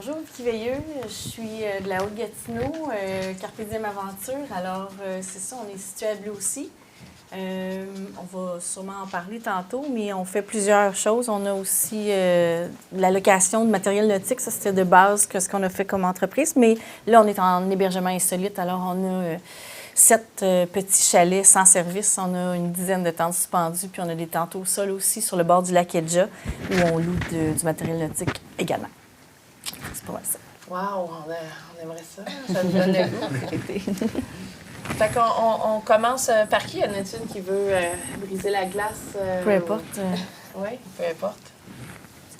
Bonjour, Vicky Veilleux. Je suis de la Haute-Gatineau, Carpe Diem Aventure. Alors, c'est ça, on est situé à Bleu-aussi. On va sûrement en parler tantôt, mais on fait plusieurs choses. On a aussi la location de matériel nautique. Ça, c'était de base que ce qu'on a fait comme entreprise. Mais là, on est en hébergement insolite. Alors, on a 7 petits chalets sans service. On a une dizaine de tentes suspendues. Puis, on a des tentes au sol aussi sur le bord du lac Edja où on loue du matériel nautique également. C'est pas mal ça. Wow, on aimerait ça. Ça nous donne le goût. Fait qu'on commence par qui? Y en a-t-il une qui veut briser la glace? Peu importe. Oui, peu importe.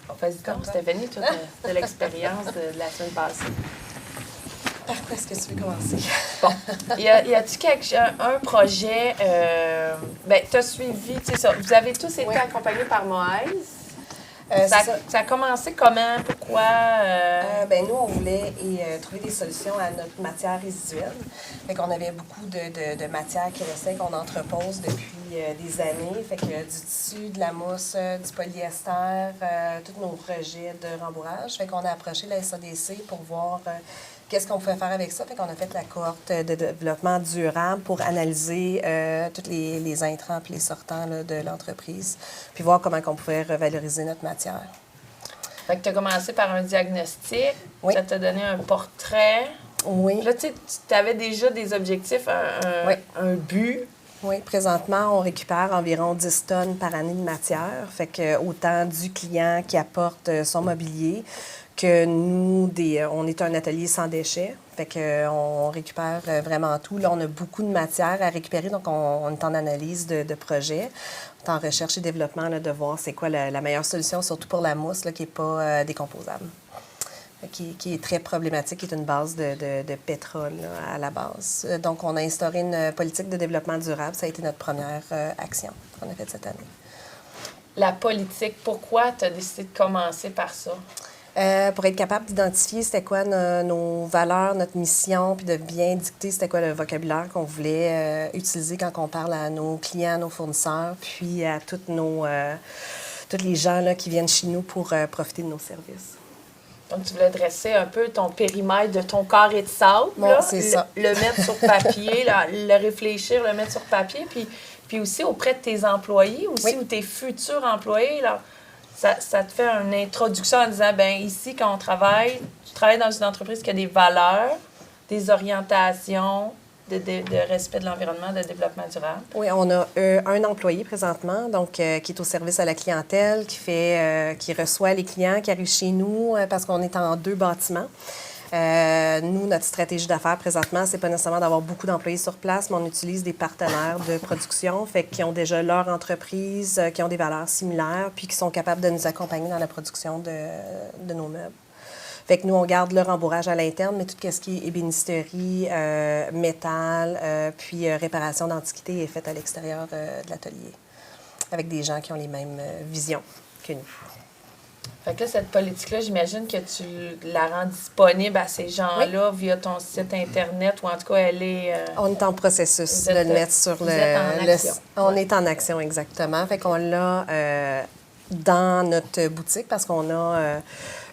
On vas-y, comme Stéphanie, toi, t'as l'expérience de la semaine passée. Par quoi est-ce que tu veux commencer? Bon. Y a-t-il un projet? Tu as suivi, tu sais ça. Vous avez tous été accompagnés par Moïse. Ça a commencé comment? Pourquoi? Nous, on voulait trouver des solutions à notre matière résiduelle. Fait qu'on avait beaucoup de matières qui restaient, qu'on entrepose depuis des années. Fait que du tissu, de la mousse, du polyester, tous nos rejets de rembourrage. Fait qu'on a approché la SADC pour voir qu'est-ce qu'on pouvait faire avec ça. Fait qu'on a fait la cohorte de développement durable pour analyser tous les intrants et les sortants là, de l'entreprise, puis voir comment on pouvait revaloriser notre matière. Fait que tu as commencé par un diagnostic. Oui. Ça t'a donné un portrait. Oui. Là, tu avais déjà des objectifs, un but. Oui, présentement, on récupère environ 10 tonnes par année de matière. Fait que autant du client qui apporte son mobilier que nous, on est un atelier sans déchets. Fait qu'on récupère vraiment tout. Là, on a beaucoup de matière à récupérer, donc on est en analyse de projet. On est en recherche et développement là, de voir c'est quoi la meilleure solution, surtout pour la mousse là, qui n'est pas décomposable. Qui est très problématique, qui est une base de pétrole là, à la base. Donc, on a instauré une politique de développement durable. Ça a été notre première action qu'on a faite cette année. La politique, pourquoi tu as décidé de commencer par ça? Pour être capable d'identifier c'était quoi nos valeurs, notre mission, puis de bien dicter c'était quoi le vocabulaire qu'on voulait utiliser quand on parle à nos clients, à nos fournisseurs, puis à tous les gens là, qui viennent chez nous pour profiter de nos services. Donc, tu voulais dresser un peu ton périmètre de ton carré de sable, bon, là, c'est ça. le mettre sur papier, là, le réfléchir, le mettre sur papier, puis aussi auprès de tes employés, aussi, ou tes futurs employés, là, ça te fait une introduction en disant, bien, ici, quand tu travailles dans une entreprise qui a des valeurs, des orientations, de respect de l'environnement, de développement durable. Oui, on a un employé présentement, donc qui est au service à la clientèle, qui reçoit les clients qui arrivent chez nous parce qu'on est en 2 bâtiments. Nous, notre stratégie d'affaires présentement, c'est pas nécessairement d'avoir beaucoup d'employés sur place, mais on utilise des partenaires de production, fait qui ont déjà leur entreprise, qui ont des valeurs similaires, puis qui sont capables de nous accompagner dans la production de nos meubles. Fait que nous, on garde le rembourrage à l'interne, mais tout ce qui est ébénisterie, métal, puis réparation d'antiquités est fait à l'extérieur de l'atelier, avec des gens qui ont les mêmes visions que nous. Fait que là, cette politique-là, j'imagine que tu la rends disponible à ces gens-là via ton site Internet, ou en tout cas, elle est... On est en processus de le mettre sur On est en action, exactement. Fait qu'on l'a dans notre boutique, parce qu'on a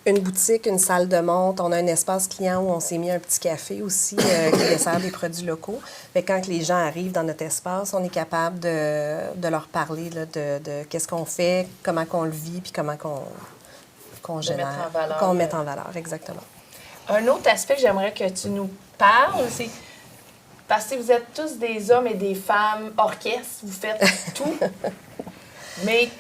une boutique, une salle de monte, on a un espace client où on s'est mis un petit café aussi qui dessert des produits locaux. Fait que quand les gens arrivent dans notre espace, on est capable de leur parler là, de qu'est-ce qu'on fait, comment qu'on le vit, puis comment qu'on génère, qu'on mette en valeur, exactement. Un autre aspect que j'aimerais que tu nous parles, c'est parce que vous êtes tous des hommes et des femmes orchestres, vous faites tout, mais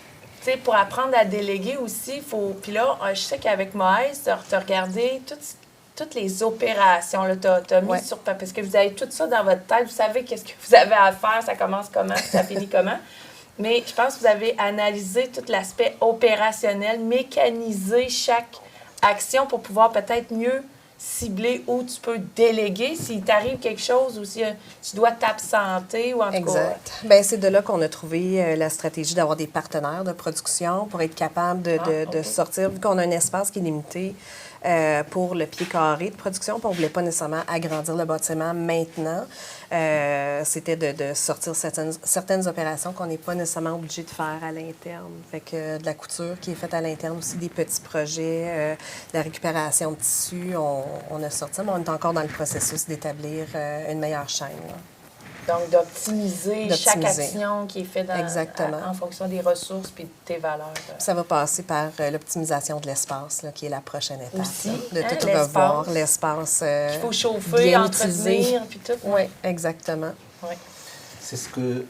tu sais, pour apprendre à déléguer aussi, il faut... Puis là, je sais qu'avec Moïse, tu as regardé toutes les opérations, tu as mis sur papier, parce que vous avez tout ça dans votre tête, vous savez qu'est-ce que vous avez à faire, ça commence comment, ça finit comment. Mais je pense que vous avez analysé tout l'aspect opérationnel, mécanisé chaque action pour pouvoir peut-être mieux cibler où tu peux déléguer s'il t'arrive quelque chose ou si tu dois t'absenter ou en tout cas. Exact. Bien, c'est de là qu'on a trouvé la stratégie d'avoir des partenaires de production pour être capable de sortir, vu qu'on a un espace qui est limité pour le pied carré de production, puis on ne voulait pas nécessairement agrandir le bâtiment maintenant. c'était de sortir certaines opérations qu'on n'est pas nécessairement obligé de faire à l'interne. Fait que de la couture qui est faite à l'interne aussi, des petits projets, de la récupération de tissus, on a sorti, mais on est encore dans le processus d'établir une meilleure chaîne. Là. Donc, d'optimiser chaque action qui est faite en fonction des ressources et de tes valeurs. Ça va passer par l'optimisation de l'espace, là, qui est la prochaine étape. Aussi, là, de tout revoir, l'espace qu'il faut chauffer, entretenir, puis tout. Oui, exactement. Oui. C'est ce que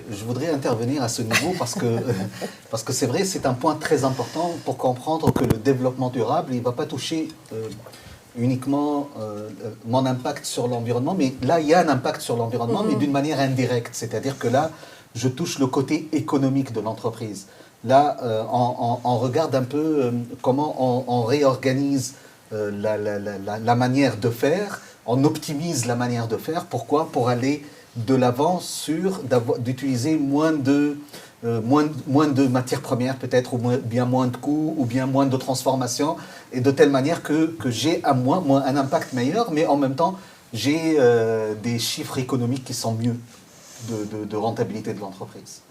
je voudrais intervenir à ce niveau parce que c'est vrai, c'est un point très important pour comprendre que le développement durable, il ne va pas toucher uniquement mon impact sur l'environnement, mais là, il y a un impact sur l'environnement, mais d'une manière indirecte. C'est-à-dire que là, je touche le côté économique de l'entreprise. Là, on regarde un peu comment on réorganise la manière de faire, on optimise la manière de faire. Pourquoi? Pour aller de l'avant sur d'utiliser moins de matières premières peut-être, ou bien moins de coûts, ou bien moins de transformation, et de telle manière que j'ai un impact meilleur, mais en même temps, j'ai des chiffres économiques qui sont mieux de rentabilité de l'entreprise.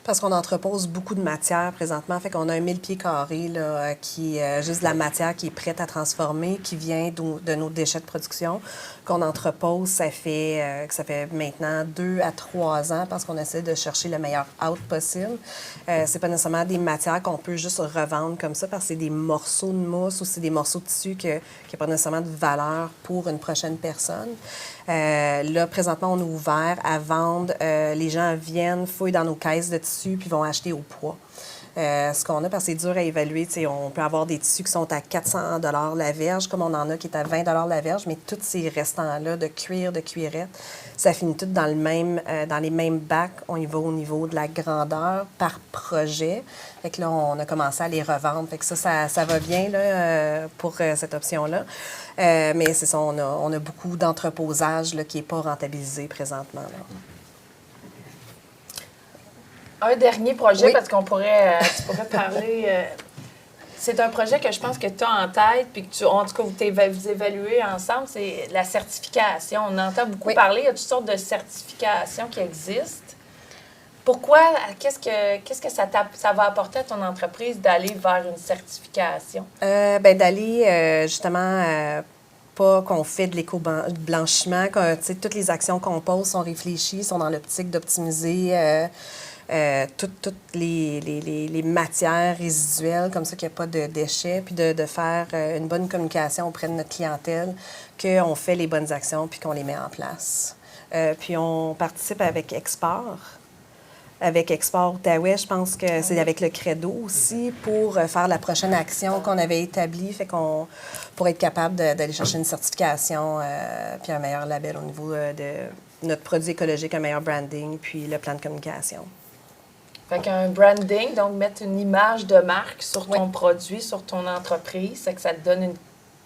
Parce qu'on entrepose beaucoup de matière présentement. Fait qu'on a 1000 pieds carrés, là, qui juste de la matière qui est prête à transformer, qui vient de nos déchets de production, qu'on entrepose. Ça fait maintenant 2 à 3 ans parce qu'on essaie de chercher le meilleur out possible. C'est pas nécessairement des matières qu'on peut juste revendre comme ça parce que c'est des morceaux de mousse ou c'est des morceaux de tissu qui n'ont pas nécessairement de valeur pour une prochaine personne. Là, présentement, on est ouvert à vendre. Les gens viennent, fouillent dans nos caisses de tissus puis vont acheter au poids. Ce qu'on a, parce que c'est dur à évaluer, on peut avoir des tissus qui sont à 400 $ la verge, comme on en a qui est à 20 $ la verge, mais tous ces restants-là de cuir, de cuirette, ça finit tout dans les mêmes bacs. On y va au niveau de la grandeur par projet. Fait que là, on a commencé à les revendre. Fait que ça va bien là, pour cette option-là. Mais c'est ça, on a beaucoup d'entreposage là, qui n'est pas rentabilisé présentement. Là. Un dernier projet, Oui. parce qu'on pourrait, tu pourrais parler. C'est un projet que je pense que tu as en tête, puis que en tout cas, vous évaluez ensemble, c'est la certification. On entend beaucoup parler, il y a toutes sortes de certifications qui existent. Pourquoi, qu'est-ce que ça va apporter à ton entreprise d'aller vers une certification? D'aller justement, pas qu'on fait de l'éco-blanchiment, toutes les actions qu'on pose sont réfléchies, sont dans l'optique d'optimiser toutes les matières résiduelles, comme ça qu'il n'y a pas de déchets, puis de faire une bonne communication auprès de notre clientèle, qu'on fait les bonnes actions puis qu'on les met en place. Puis on participe avec Export. Avec Export Outaouais, je pense que c'est avec le Credo aussi pour faire la prochaine action qu'on avait établie, fait qu'on pour être capable d'aller chercher une certification puis un meilleur label au niveau de notre produit écologique, un meilleur branding, puis le plan de communication. Fait qu'un branding, donc mettre une image de marque sur ton produit, sur ton entreprise, c'est que ça te donne une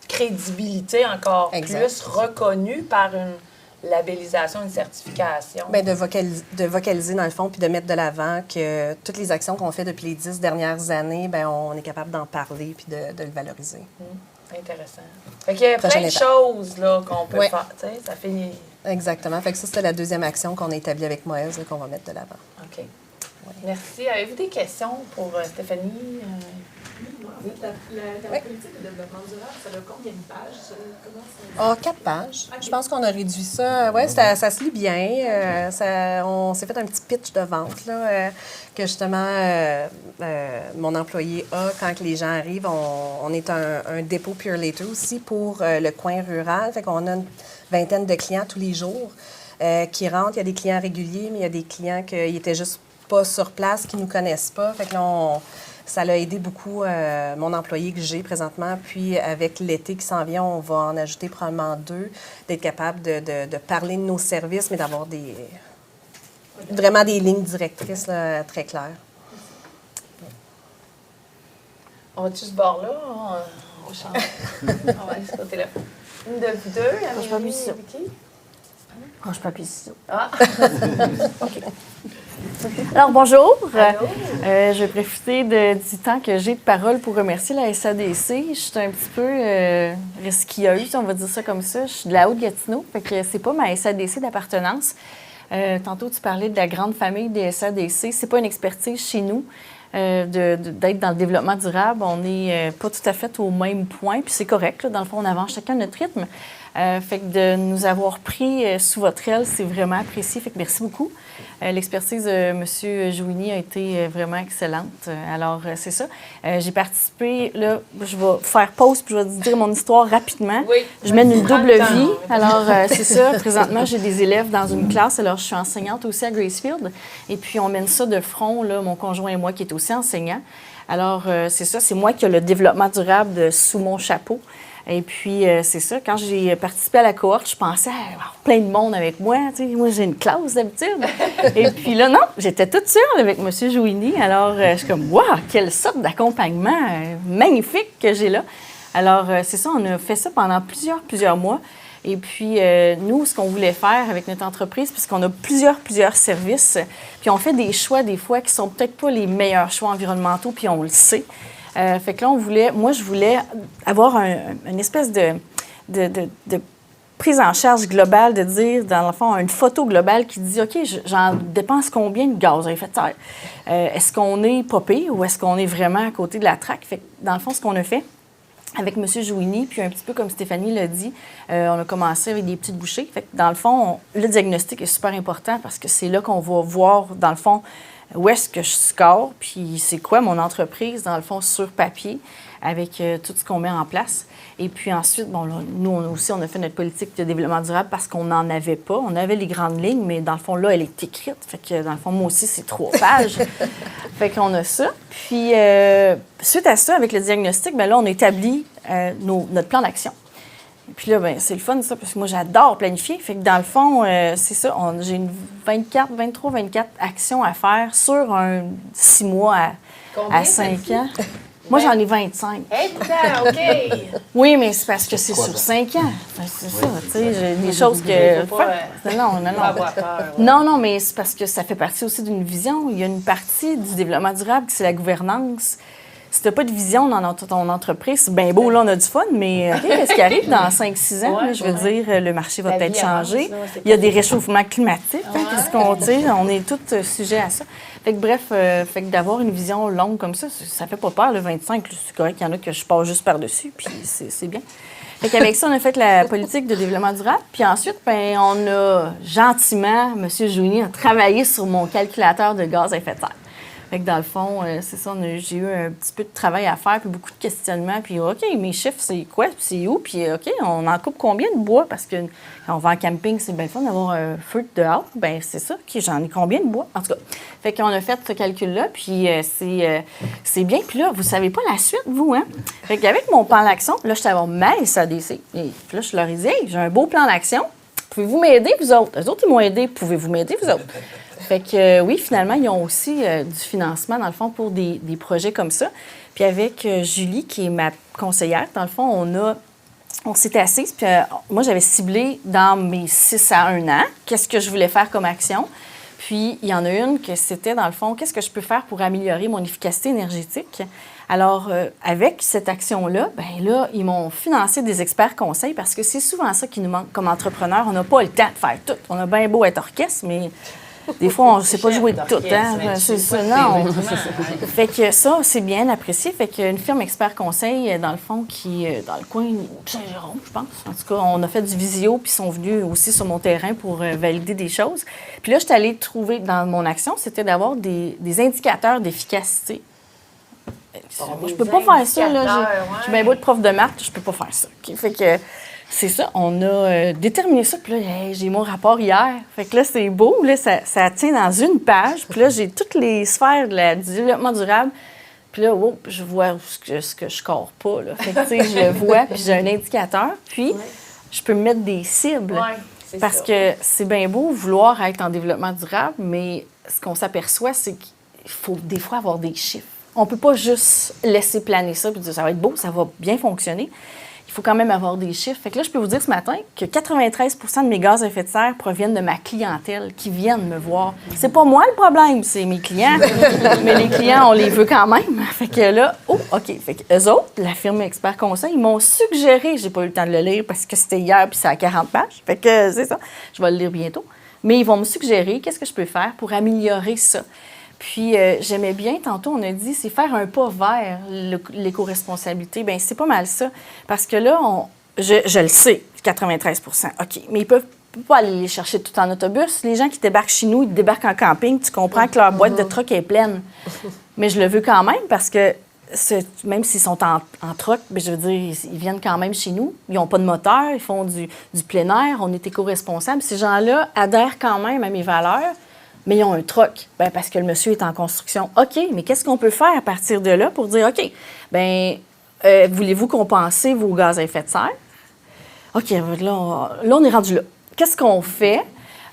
crédibilité encore plus reconnue par une labellisation, une certification. Bien, de vocaliser dans le fond puis de mettre de l'avant que toutes les actions qu'on fait depuis les 10 dernières années, bien, on est capable d'en parler puis de le valoriser. Intéressant. Fait qu'il y a plein de choses là, qu'on peut faire. Tu sais, ça finit. Exactement. Fait que ça, c'était la deuxième action qu'on a établie avec Moïse qu'on va mettre de l'avant. OK. Merci. Avez-vous des questions pour Stéphanie? La politique de développement durable, ça a combien de pages? 4 pages. Okay. Je pense qu'on a réduit ça. Oui, ça se lit bien. On s'est fait un petit pitch de vente là, que justement mon employé a quand les gens arrivent. On est un dépôt Pure Later aussi pour le coin rural. Fait qu'on a une vingtaine de clients tous les jours qui rentrent. Il y a des clients réguliers, mais il y a des clients qui étaient juste pas sur place, qui ne nous connaissent pas. Fait que là, ça l'a aidé beaucoup mon employé que j'ai présentement. Puis avec l'été qui s'en vient, on va en ajouter probablement 2, d'être capable de parler de nos services, mais d'avoir vraiment des lignes directrices là, très claires. On va-tu ce bord-là? On va changer. On va aller de ce côté-là. Une de vous deux, Je peux appuyer ciseaux. Vicky? Je peux appuyer ciseaux. Ah! OK. Alors, bonjour. Allô. Je vais profiter du temps que j'ai de parole pour remercier la SADC. Je suis un petit peu resquilleuse, on va dire ça comme ça. Je suis de la Haute-Gatineau, fait que c'est pas ma SADC d'appartenance. Tantôt, tu parlais de la grande famille des SADC. C'est pas une expertise chez nous d'être dans le développement durable. On n'est pas tout à fait au même point, puis c'est correct. Là. Dans le fond, on avance chacun notre rythme. Fait que de nous avoir pris sous votre aile, c'est vraiment apprécié. Fait que merci beaucoup. L'expertise de M. Jouini a été vraiment excellente. Alors, c'est ça. J'ai participé, là, je vais faire pause puis je vais vous dire mon histoire rapidement. Oui. Je mène une double vie. Alors, c'est ça. Présentement, j'ai des élèves dans une classe. Alors, je suis enseignante aussi à Gracefield. Et puis, on mène ça de front, là, mon conjoint et moi, qui est aussi enseignant. Alors, c'est ça. C'est moi qui ai le développement durable sous mon chapeau. Et puis, c'est ça, quand j'ai participé à la cohorte, je pensais avoir plein de monde avec moi. Tu sais, moi, j'ai une classe d'habitude. Et puis là, non, j'étais toute seule avec M. Jouini. Alors, je suis comme, wow, quelle sorte d'accompagnement magnifique que j'ai là. Alors, c'est ça, on a fait ça pendant plusieurs mois. Et puis, nous, ce qu'on voulait faire avec notre entreprise, puisqu'on a plusieurs services, puis on fait des choix, des fois, qui sont peut-être pas les meilleurs choix environnementaux, puis on le sait. Fait que là, je voulais avoir une espèce de prise en charge globale, de dire, dans le fond, une photo globale qui dit, OK, j'en dépense combien de gaz à effet de serre? Est-ce qu'on est pas pire ou est-ce qu'on est vraiment à côté de la traque? Fait que, dans le fond, ce qu'on a fait avec M. Jouini, puis un petit peu comme Stéphanie l'a dit, on a commencé avec des petites bouchées. Fait que, dans le fond, le diagnostic est super important parce que c'est là qu'on va voir, dans le fond, où est-ce que je score, puis c'est quoi mon entreprise, dans le fond, sur papier, avec tout ce qu'on met en place. Et puis ensuite, bon, là, nous aussi, on a fait notre politique de développement durable parce qu'on n'en avait pas. On avait les grandes lignes, mais dans le fond, là, elle est écrite. Fait que, dans le fond, moi aussi, c'est 3 pages. Fait qu'on a ça. Puis, suite à ça, avec le diagnostic, bien là, on a établi notre plan d'action. Et puis là, bien, c'est le fun, ça, parce que moi, j'adore planifier. Fait que dans le fond, c'est ça, j'ai une 24 actions à faire sur 6 mois à 5 ans. Moi, j'en ai 25. Hey, putain, OK. Oui, mais c'est parce que c'est quoi, sur ça? 5 ans. Enfin, c'est ça, tu sais, j'ai des choses que... Faut pas, Non. pas avoir peur. Ouais. Non, mais c'est parce que ça fait partie aussi d'une vision. Il y a une partie du développement durable, c'est la gouvernance. Si tu n'as pas de vision dans ton entreprise, c'est bien beau, là, on a du fun, mais qu'est-ce qui arrive dans 5-6 ans? Ouais, là, je veux dire, le marché va La peut-être vie avance, changer. là, c'est Il y a pas des ça. réchauffements climatiques. Qu'est-ce qu'on dit? On est tous sujets à ça. Fait que, bref, fait que d'avoir une vision longue comme ça fait pas peur. Le 25, c'est correct, il y en a que je passe juste par-dessus, puis c'est bien. Fait qu'avec ça, on a fait la politique de développement durable. Puis ensuite, ben, on a gentiment, M. Jouini a travaillé sur mon calculateur de gaz à effet de serre. Fait que dans le fond, c'est ça, j'ai eu un petit peu de travail à faire, puis beaucoup de questionnements. Puis, OK, mes chiffres, c'est quoi? Puis c'est où? Puis, OK, on en coupe combien de bois? Parce que quand on va en camping, c'est bien le fun d'avoir un feu dehors. Bien, c'est ça. OK, j'en ai combien de bois? En tout cas, fait qu'on a fait ce calcul-là, puis c'est bien. Puis là, vous savez pas la suite, vous, hein? Fait qu'avec mon plan d'action, là, je suis allée ma SADC. Et puis là, je leur ai dit, hey, j'ai un beau plan d'action. Pouvez-vous m'aider, vous autres? Eux autres, ils m'ont aidé. Pouvez-vous m'aider, vous autres? Fait que oui, finalement, ils ont aussi du financement, dans le fond, pour des projets comme ça. Puis avec Julie, qui est ma conseillère, dans le fond, on s'était assises, puis moi, j'avais ciblé dans mes 6 à 1 an qu'est-ce que je voulais faire comme action. Puis, il y en a une que c'était, dans le fond, qu'est-ce que je peux faire pour améliorer mon efficacité énergétique? Alors, avec cette action-là, bien là, ils m'ont financé des experts conseils parce que c'est souvent ça qui nous manque comme entrepreneur. On n'a pas le temps de faire tout. On a bien beau être orchestre, mais des fois, on ne sait pas jouer de tout. Hein? C'est ça, non. Fait que ça, c'est bien apprécié. Fait qu'une firme expert conseil, dans le fond, qui est dans le coin de Saint-Jérôme, je pense. En tout cas, on a fait du visio, puis ils sont venus aussi sur mon terrain pour valider des choses. Puis là, je suis allée trouver dans mon action, c'était d'avoir des indicateurs d'efficacité. Moi, je peux pas faire ça, là. Je suis bien beau de prof de maths, je peux pas faire ça. Okay? Fait que c'est ça, on a déterminé ça. Puis là, hey, j'ai mon rapport hier. Fait que là, c'est beau, là, ça tient dans une page. Puis là, j'ai toutes les sphères du développement durable. Puis là, oh, je vois ce que je score pas, là. Fait que, tu sais, je le vois, puis j'ai un indicateur. Puis, je peux me mettre des cibles. Ouais, parce ça. que c'est bien beau vouloir être en développement durable, mais ce qu'on s'aperçoit, c'est qu'il faut des fois avoir des chiffres. On ne peut pas juste laisser planer ça et dire ça va être beau, ça va bien fonctionner. il faut quand même avoir des chiffres. Fait que là, je peux vous dire ce matin que 93 de mes gaz à effet de serre proviennent de ma clientèle qui viennent me voir. C'est pas moi le problème, c'est mes clients. Mais les clients, on les veut quand même. Fait que là, OK. Fait que eux autres, la firme Expert Conseil, ils m'ont suggéré, j'ai pas eu le temps de le lire parce que c'était hier puis c'est à 40 pages. Fait que c'est ça. Je vais le lire bientôt. Mais ils vont me suggérer qu'est-ce que je peux faire pour améliorer ça. Puis, j'aimais bien, tantôt, on a dit, c'est faire un pas vers l'éco-responsabilité. Bien, c'est pas mal ça. Parce que là, je le sais, 93 OK. Mais ils peuvent pas aller les chercher tout en autobus. Les gens qui débarquent chez nous, ils débarquent en camping. Tu comprends que leur boîte de truck est pleine. Mais je le veux quand même parce que même s'ils sont en truck, bien, je veux dire, ils viennent quand même chez nous. Ils n'ont pas de moteur, ils font du plein air, on est éco-responsables. Ces gens-là adhèrent quand même à mes valeurs. Mais ils ont un truck. Bien, parce que le monsieur est en construction. OK, mais qu'est-ce qu'on peut faire à partir de là pour dire, OK, bien, voulez-vous compenser vos gaz à effet de serre? OK, là, on est rendu là. Qu'est-ce qu'on fait?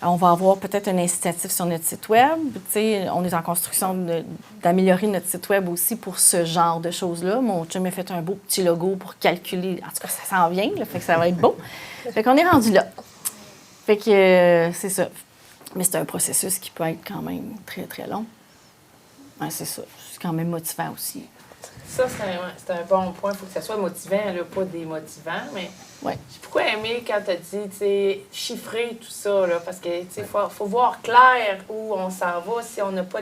On va avoir peut-être un incitatif sur notre site Web. Tu sais, on est en construction d'améliorer notre site Web aussi pour ce genre de choses-là. Mon chum m'a fait un beau petit logo pour calculer. En tout cas, ça s'en vient, là, fait que ça va être beau. Fait qu'on est rendu là. Fait que c'est ça. Mais c'est un processus qui peut être quand même très, très long. Ouais, c'est ça. C'est quand même motivant aussi. Ça, c'est un bon point. Il faut que ça soit motivant, là, pas démotivant. Mais ouais. J'ai beaucoup aimé quand tu as dit, tu sais, chiffrer tout ça, là, parce que, tu sais, faut voir clair où on s'en va si on n'a pas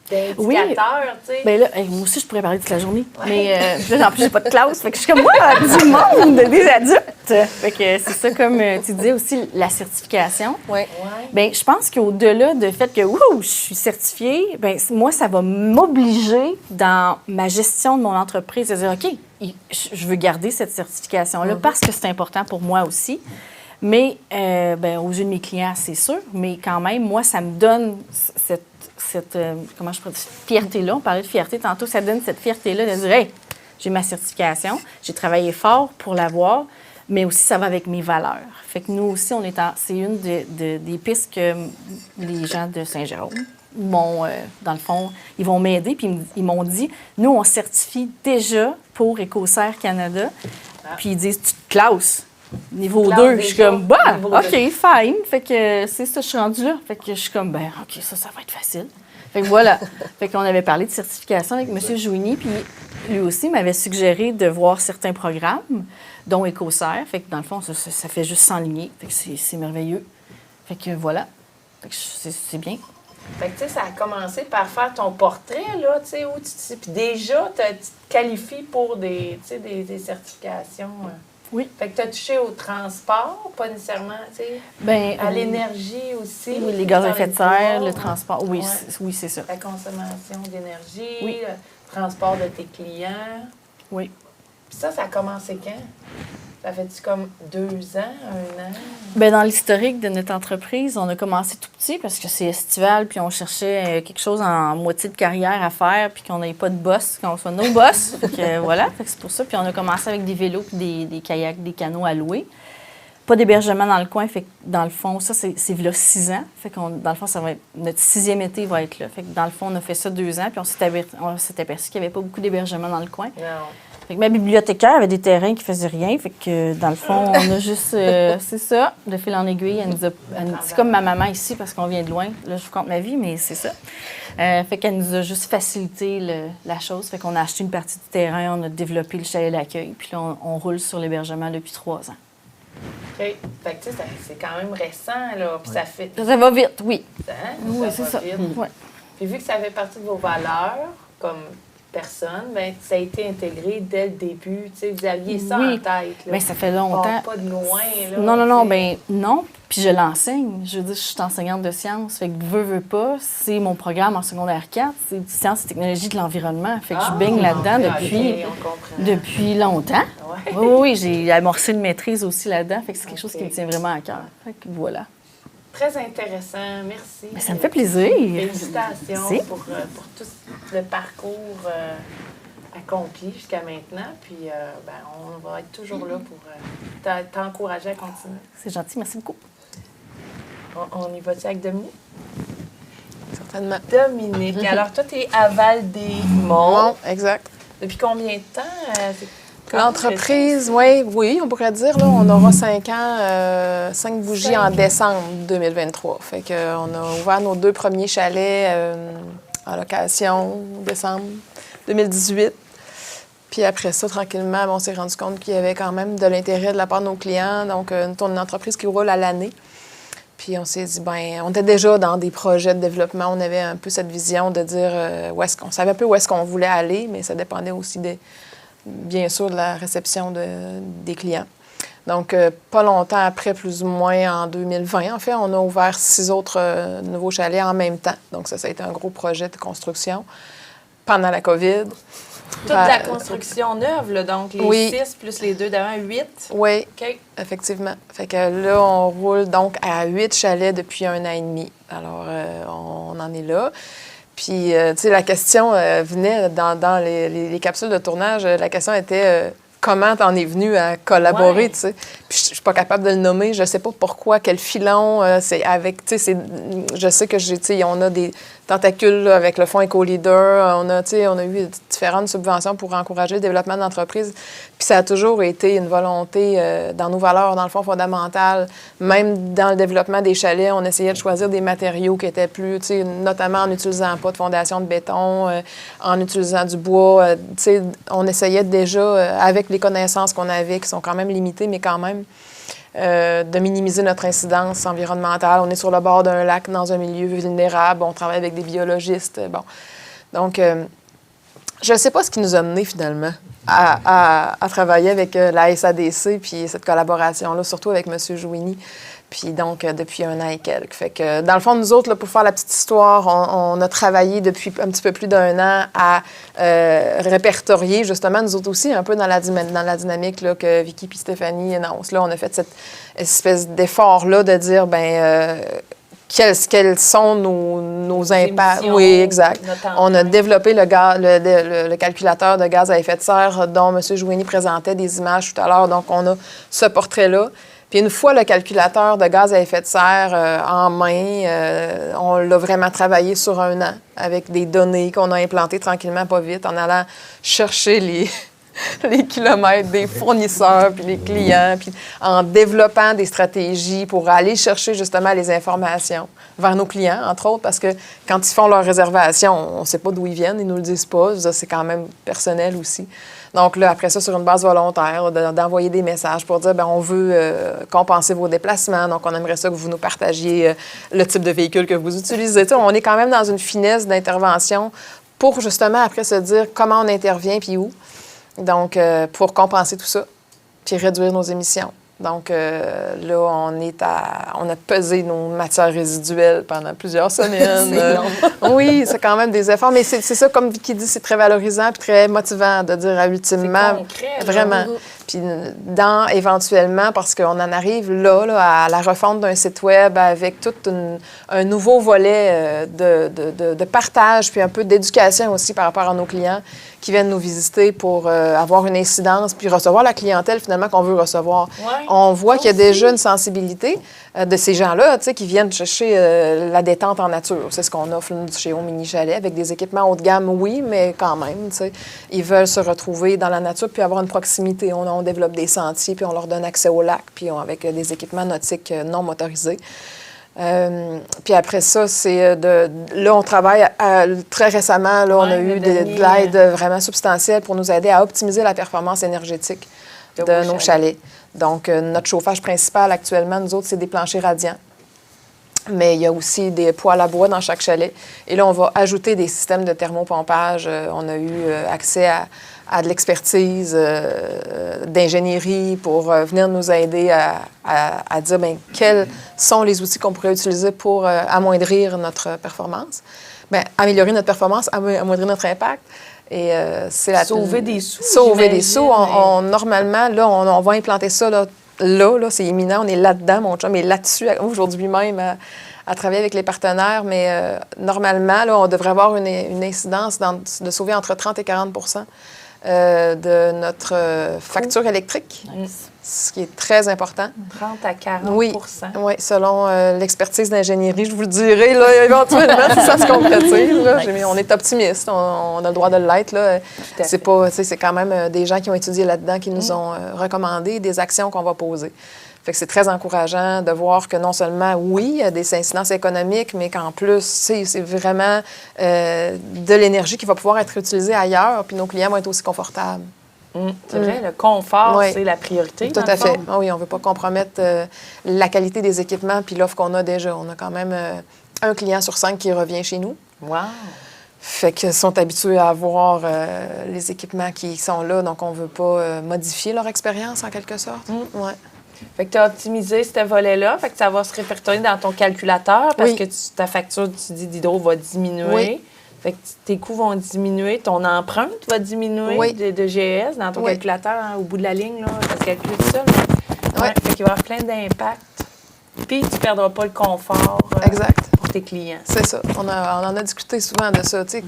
d'indicateur, tu sais. Bien là, moi aussi, je pourrais parler toute la journée. Ouais. Mais là, en plus, j'ai pas de classe. Fait que je suis comme moi, du monde, des adultes. Fait que c'est ça, comme tu disais aussi, la certification. Oui. Ouais. Bien, je pense qu'au-delà du fait que, je suis certifiée, bien, moi, ça va m'obliger dans ma gestion de mon entreprise à dire, OK, je veux garder cette certification-là parce que c'est important pour moi aussi. Mais, bien, aux yeux de mes clients, c'est sûr. Mais quand même, moi, ça me donne cette comment je pourrais dire, fierté-là. On parlait de fierté tantôt. Ça donne cette fierté-là de dire, hey, j'ai ma certification, j'ai travaillé fort pour l'avoir, mais aussi ça va avec mes valeurs. Fait que nous aussi, c'est une des pistes que les gens de Saint-Jérôme m'ont, dans le fond, ils vont m'aider, puis ils m'ont dit, nous, on certifie déjà pour EcoCert Canada, puis ils disent, tu te classes. Niveau 2, je suis comme, OK, fine. Fait que c'est ça, je suis rendue là. Fait que je suis comme, OK, ça va être facile. Fait que voilà. Fait qu'on avait parlé de certification avec M. Jouini, puis lui aussi m'avait suggéré de voir certains programmes, dont EcoCert. Fait que dans le fond, ça fait juste s'enligner. Fait que c'est merveilleux. Fait que voilà. Fait que c'est bien. Fait que, tu sais, ça a commencé par faire ton portrait, là, tu sais, où tu te... Puis déjà, tu te qualifies pour des certifications. Oui. Fait que tu as touché au transport, pas nécessairement, tu sais, à l'énergie aussi. Oui, les gaz à effet de serre, le transport. Oui, oui, c'est ça. La consommation d'énergie, oui. Le transport de tes clients. Oui. Puis ça a commencé quand? Ça fait-tu comme 2 ans, 1 an? Bien, dans l'historique de notre entreprise, on a commencé tout petit parce que c'est estival, puis on cherchait quelque chose en moitié de carrière à faire, puis qu'on n'ait pas de boss, qu'on soit nos boss. Fait que voilà, fait que c'est pour ça. Puis on a commencé avec des vélos, puis des kayaks, des canots à louer. Pas d'hébergement dans le coin, fait que dans le fond, ça, c'est là 6 ans. Fait que dans le fond, ça va être notre 6e été va être là. Fait que dans le fond, on a fait ça 2 ans, puis on s'est aperçu qu'il n'y avait pas beaucoup d'hébergement dans le coin. Non. Fait que ma bibliothécaire avait des terrains qui faisaient rien. Fait que, dans le fond, on a juste... c'est ça, de fil en aiguille. C'est comme ma maman ici, parce qu'on vient de loin. Là, je vous compte ma vie, mais c'est ça. Fait qu'elle nous a juste facilité la chose. Fait qu'on a acheté une partie du terrain, on a développé le chalet d'accueil. Puis là, on roule sur l'hébergement depuis 3 ans. OK. Fait que, tu sais, c'est quand même récent, là. Puis ça fait... Ça va vite, oui. Hein? Oui, c'est ça. Ouais. Puis vu que ça fait partie de vos valeurs, comme... personne, bien, ça a été intégré dès le début. Tu sais, vous aviez ça en tête. Bien, ça fait longtemps. Pas de loin. Là, non, bien, non. Puis je l'enseigne. Je veux dire, je suis enseignante de sciences. Fait que veux pas, c'est mon programme en secondaire 4. C'est sciences et technologies de l'environnement. Fait que je baigne là-dedans depuis longtemps. Ouais. Oui, j'ai amorcé une maîtrise aussi là-dedans. Fait que c'est quelque chose qui me tient vraiment à cœur. Fait que voilà. Très intéressant, merci. Bien, ça me fait plaisir. Félicitations pour tout le parcours accompli jusqu'à maintenant. Puis ben, on va être toujours là pour t'encourager à continuer. C'est gentil, merci beaucoup. On y va-tu avec Dominique? Certainement. Dominique, alors toi, tu es à Val-des-Monts. Exact. Depuis combien de temps? L'entreprise, oui, on pourrait dire, là, on aura 5 ans, 5 bougies en décembre 2023. Fait qu'on a ouvert nos 2 premiers chalets en location, décembre 2018. Puis après ça, tranquillement, on s'est rendu compte qu'il y avait quand même de l'intérêt de la part de nos clients. Donc, une entreprise qui roule à l'année. Puis on s'est dit, on était déjà dans des projets de développement. On avait un peu cette vision de dire on savait un peu où est-ce qu'on voulait aller, mais ça dépendait aussi, bien sûr, de la réception des clients. Donc, pas longtemps après, plus ou moins en 2020, en fait, on a ouvert 6 autres nouveaux chalets en même temps. Donc, ça a été un gros projet de construction pendant la COVID. Toute la construction neuve, là, donc les 6 plus les 2 d'avant, 8? Oui, OK. Effectivement. Fait que là, on roule donc à 8 chalets depuis 1 an et demi. Alors, on en est là. Puis, tu sais, la question venait dans les capsules de tournage, la question était comment t'en es venu à collaborer, tu sais. Puis, je suis pas capable de le nommer, je sais pas pourquoi, quel filon, c'est avec, tu sais, je sais que tu sais, on a des tentacules là, avec le fonds Éco-Leader, on a eu différentes subventions pour encourager le développement d'entreprises. Puis ça a toujours été une volonté dans nos valeurs, dans le fond, fondamentales. Même dans le développement des chalets, on essayait de choisir des matériaux qui étaient plus, tu sais, notamment en n'utilisant pas de fondation de béton, en utilisant du bois. Tu sais, on essayait déjà, avec les connaissances qu'on avait, qui sont quand même limitées, mais quand même, de minimiser notre incidence environnementale. On est sur le bord d'un lac, dans un milieu vulnérable. On travaille avec des biologistes. Bon. Donc, je ne sais pas ce qui nous a menés, finalement, à travailler avec la SADC puis cette collaboration-là, surtout avec M. Jouini. Puis donc, depuis 1 an et quelques. Fait que, dans le fond, nous autres, là, pour faire la petite histoire, on a travaillé depuis un petit peu plus d'1 an à répertorier, justement, nous autres aussi, un peu dans la dynamique là, que Vicky et Stéphanie énoncent. Là, on a fait cette espèce d'effort-là de dire, quels sont nos impacts. Oui, exact. On a développé le calculateur de gaz à effet de serre dont M. Jouini présentait des images tout à l'heure. Donc, on a ce portrait-là. Puis une fois le calculateur de gaz à effet de serre en main, on l'a vraiment travaillé sur 1 an avec des données qu'on a implantées tranquillement, pas vite, en allant chercher les kilomètres des fournisseurs puis les clients, puis en développant des stratégies pour aller chercher justement les informations vers nos clients, entre autres, parce que quand ils font leur réservation, on ne sait pas d'où ils viennent, ils ne nous le disent pas. C'est quand même personnel aussi. Donc là, après ça, sur une base volontaire, d'envoyer des messages pour dire, on veut compenser vos déplacements, donc on aimerait ça que vous nous partagiez le type de véhicule que vous utilisez. T'sais, on est quand même dans une finesse d'intervention pour justement après se dire comment on intervient puis où. Donc, pour compenser tout ça, puis réduire nos émissions. Donc, là, on a pesé nos matières résiduelles pendant plusieurs semaines. Oui, c'est quand même des efforts. Mais c'est ça, comme Vicky dit, c'est très valorisant puis très motivant de dire ultimement, concret, vraiment. Puis éventuellement, parce qu'on en arrive là, à la refonte d'un site web avec tout un nouveau volet de partage, puis un peu d'éducation aussi par rapport à nos clients qui viennent nous visiter pour avoir une incidence, puis recevoir la clientèle finalement qu'on veut recevoir. Ouais, on voit qu'il y a déjà une sensibilité de ces gens-là, tu sais, qui viennent chercher la détente en nature. C'est ce qu'on offre chez Home Mini Chalet, avec des équipements haut de gamme, oui, mais quand même, tu sais, ils veulent se retrouver dans la nature puis avoir une proximité. On développe des sentiers, puis on leur donne accès au lac, puis avec des équipements nautiques non motorisés. Puis après ça, là, on travaille très récemment, là, on a eu de l'aide vraiment substantielle pour nous aider à optimiser la performance énergétique de nos chalets. Donc, notre chauffage principal actuellement, nous autres, c'est des planchers radiants. Mais il y a aussi des poêles à bois dans chaque chalet. Et là, on va ajouter des systèmes de thermopompage. On a eu accès à de l'expertise d'ingénierie pour venir nous aider à dire quels sont les outils qu'on pourrait utiliser pour amoindrir notre performance. Améliorer notre performance, amoindrir notre impact. Et sauver des sous. Sauver des sous. Normalement, là, on va implanter ça là, c'est imminent. On est là-dedans. Mon chum est là-dessus aujourd'hui même à travailler avec les partenaires. Mais normalement, là, on devrait avoir une incidence de sauver entre 30 et 40 de notre facture électrique, ce qui est très important. 30 à 40 Oui, selon l'expertise d'ingénierie, je vous le dirai là, éventuellement si ça se concrétise. Là. On est optimiste, on a le droit de l'être. Là. C'est quand même des gens qui ont étudié là-dedans qui nous ont recommandé des actions qu'on va poser. Fait que c'est très encourageant de voir que non seulement, oui, il y a des incidences économiques, mais qu'en plus, c'est vraiment de l'énergie qui va pouvoir être utilisée ailleurs, puis nos clients vont être aussi confortables. C'est vrai, le confort, c'est la priorité. Tout à fait. Ah oui, on ne veut pas compromettre la qualité des équipements puis l'offre qu'on a déjà. On a quand même un client sur 5 qui revient chez nous. Wow! Fait qu'ils sont habitués à avoir les équipements qui sont là, donc on ne veut pas modifier leur expérience en quelque sorte. Ouais. Fait que tu as optimisé ce volet-là, fait que ça va se répertorier dans ton calculateur parce que ta facture, tu dis, d'hydro va diminuer. Oui. Fait que tes coûts vont diminuer, ton empreinte va diminuer de GES dans ton calculateur au bout de la ligne, là, ça se calcule tout seul. Fait qu'il va y avoir plein d'impacts. Puis tu ne perdras pas le confort pour tes clients. C'est ça. On en a discuté souvent de ça. T'sais.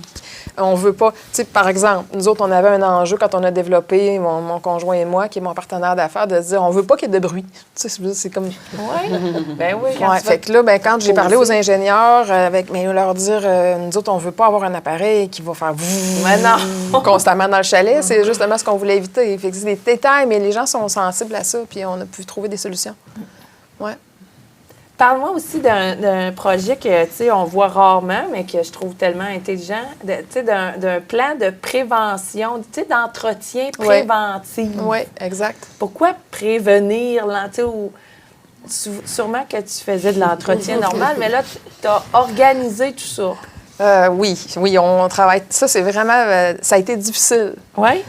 On veut pas... Par exemple, nous autres, on avait un enjeu quand on a développé, mon conjoint et moi, qui est mon partenaire d'affaires, de se dire on veut pas qu'il y ait de bruit. C'est comme... Oui. Ben oui. Fait que là, quand j'ai parlé aux ingénieurs, leur dire nous autres, on veut pas avoir un appareil qui va faire constamment dans le chalet. C'est justement ce qu'on voulait éviter. Fait que c'est des détails, mais les gens sont sensibles à ça, puis on a pu trouver des solutions. Ouais. Parle-moi aussi d'un projet que, tu sais, on voit rarement, mais que je trouve tellement intelligent, tu sais, d'un plan de prévention, tu sais, d'entretien préventif. Oui, exact. Pourquoi prévenir, tu sais, sûrement que tu faisais de l'entretien normal, mais là, tu as organisé tout ça. Oui, on travaille. Ça, c'est vraiment... ça a été difficile. Oui.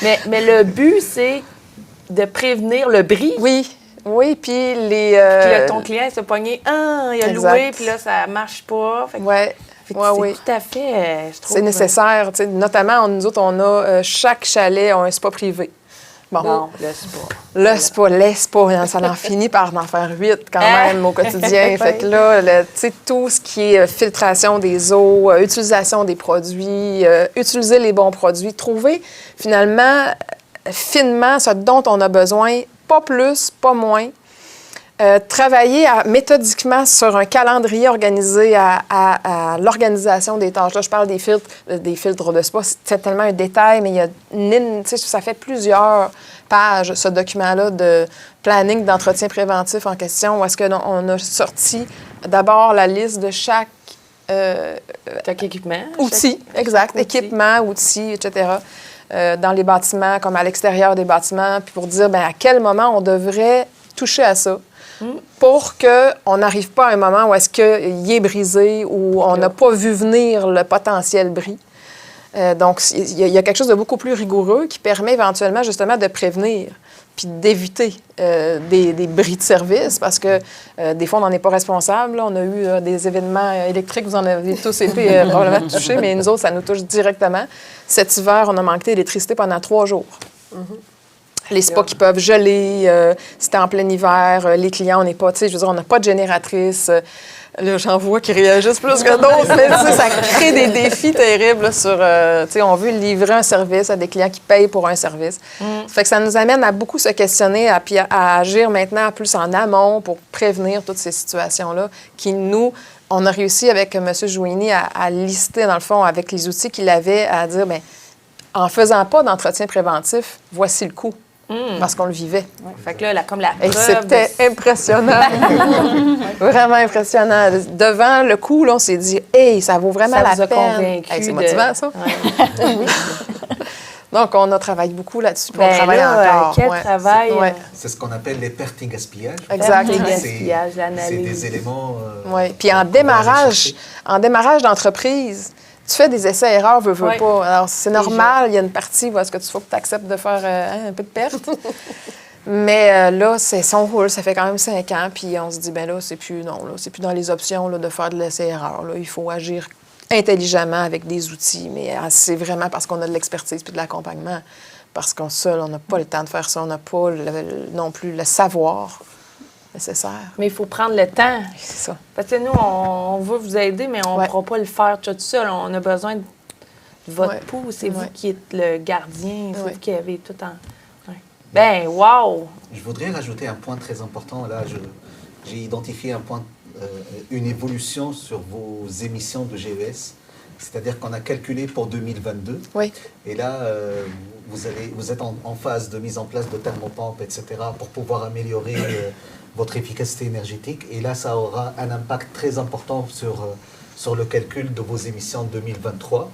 mais le but, c'est de prévenir le bris. Oui, puis les... Puis là, ton client s'est pogné, il a loué, puis là, ça marche pas. Oui. C'est tout à fait, je trouve... C'est nécessaire. Notamment, nous autres, on a... chaque chalet a un spa privé. Bon, le spa. Les spas, ça en finit par en faire 8 quand même au quotidien. Fait que là, tu sais, tout ce qui est filtration des eaux, utilisation des produits, utiliser les bons produits, trouver finalement finement ce dont on a besoin, pas plus, pas moins. Travailler méthodiquement sur un calendrier organisé à l'organisation des tâches. Là, je parle des filtres de spa. C'est tellement un détail, mais ça fait plusieurs pages, ce document-là de planning d'entretien préventif en question, où est-ce qu'on a sorti d'abord la liste de chaque équipement. Outil, exact. Équipement, outils, etc. Dans les bâtiments, comme à l'extérieur des bâtiments, puis pour dire à quel moment on devrait toucher à ça pour qu'on n'arrive pas à un moment où est-ce qu'il est brisé ou on n'a pas vu venir le potentiel bris. Donc, il y a quelque chose de beaucoup plus rigoureux qui permet éventuellement justement de prévenir puis d'éviter des bris de service parce que des fois, on n'en est pas responsable. Là. On a eu des événements électriques, vous en avez tous été probablement touchés, mais nous autres, ça nous touche directement. Cet hiver, on a manqué d'électricité pendant 3 jours. Les spas qui peuvent geler, c'était en plein hiver, les clients, on n'est pas, tu sais, je veux dire, on n'a pas de génératrice. Là, j'en vois qui réagissent plus que d'autres, mais ça crée des défis terribles là, sur, tu sais, on veut livrer un service à des clients qui payent pour un service. Fait que ça nous amène à beaucoup se questionner, à agir maintenant plus en amont pour prévenir toutes ces situations-là qui, nous, on a réussi avec M. Jouini à lister, dans le fond, avec les outils qu'il avait, à dire, bien, en faisant pas d'entretien préventif, voici le coût. Parce qu'on le vivait. Ouais. Fait que là, comme la preuve... C'était impressionnant. Vraiment impressionnant. Devant le coup, là, on s'est dit, hey, ça vaut vraiment la peine. Ça vous a convaincu. Hey, c'est motivant, ça. Ouais. Donc, on a travaillé beaucoup là-dessus, puis on travaille encore. Quel travail! C'est ce qu'on appelle les pertes et gaspillages. Exact. Pertes et gaspillages, l'analyse. C'est des éléments... oui, puis en démarrage d'entreprise, tu fais des essais-erreurs, veux pas. Alors, c'est normal, il y a une partie où est-ce que tu faut que tu acceptes de faire un peu de perte. Mais là, son rôle, ça fait quand même 5 ans, puis on se dit, bien là, c'est plus dans les options là, de faire de l'essai-erreur. Il faut agir intelligemment avec des outils, mais c'est vraiment parce qu'on a de l'expertise puis de l'accompagnement. Parce qu'on seul, on n'a pas le temps de faire ça, on n'a pas non plus le savoir nécessaire. Mais il faut prendre le temps. C'est ça. Parce que nous, on veut vous aider, mais on ne pourra pas le faire tout seul. On a besoin de votre pouls, c'est vous Ouais. qui êtes le gardien, c'est Ouais. vous qui avez tout en... Ouais. Ben, wow! Je voudrais rajouter un point très important. Là, j'ai identifié un point, une évolution sur vos émissions de GES. C'est-à-dire qu'on a calculé pour 2022. Oui. Et là, vous êtes en phase de mise en place de thermopompes, etc., pour pouvoir améliorer votre efficacité énergétique. Et là, ça aura un impact très important sur le calcul de vos émissions 2023.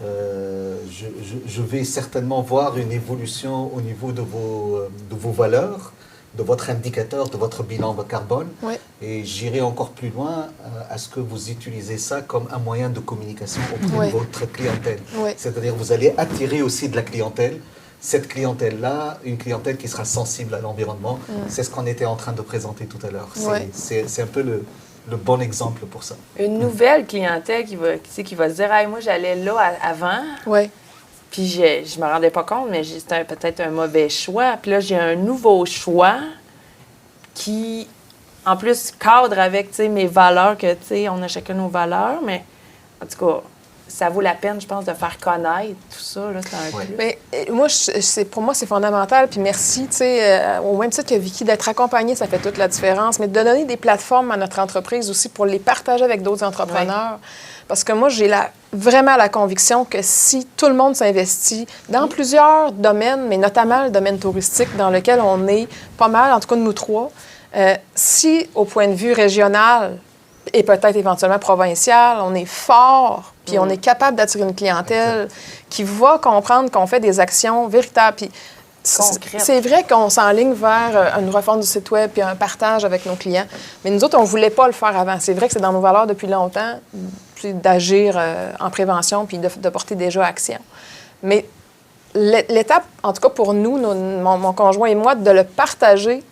Je vais certainement voir une évolution au niveau de vos valeurs, de votre indicateur, de votre bilan carbone. Oui. Et j'irai encore plus loin à ce que vous utilisez ça comme un moyen de communication auprès Oui. de votre clientèle. Oui. C'est-à-dire vous allez attirer aussi de la clientèle. Cette clientèle-là, une clientèle qui sera sensible à l'environnement, c'est ce qu'on était en train de présenter tout à l'heure. Oui. C'est un peu le bon exemple pour ça. Une nouvelle clientèle qui va se dire « Hey, moi, j'allais là avant, Oui. puis je me rendais pas compte, mais c'était peut-être un mauvais choix. Puis là, j'ai un nouveau choix qui, en plus, cadre avec, tu sais, mes valeurs, que, tu sais, on a chacun nos valeurs, mais en tout cas, ça vaut la peine, je pense, de faire connaître tout ça, là, c'est un Ouais. plus. Mais moi, pour moi, c'est fondamental. Puis merci, tu sais, au même titre que Vicky, d'être accompagnée, ça fait toute la différence. Mais de donner des plateformes à notre entreprise aussi pour les partager avec d'autres entrepreneurs. Parce que moi, j'ai vraiment la conviction que si tout le monde s'investit dans plusieurs domaines, mais notamment le domaine touristique dans lequel on est pas mal, en tout cas de nous trois, si au point de vue régional et peut-être éventuellement provincial, on est fort, puis on est capable d'attirer une clientèle qui va comprendre qu'on fait des actions véritables. Puis Concrètes. c'est vrai qu'on s'enligne vers une refonte du site web puis un partage avec nos clients. Mais nous autres, on ne voulait pas le faire avant. C'est vrai que c'est dans nos valeurs depuis longtemps, puis d'agir en prévention puis de porter déjà action. Mais l'étape, en tout cas pour nous, mon conjoint et moi, de le partager,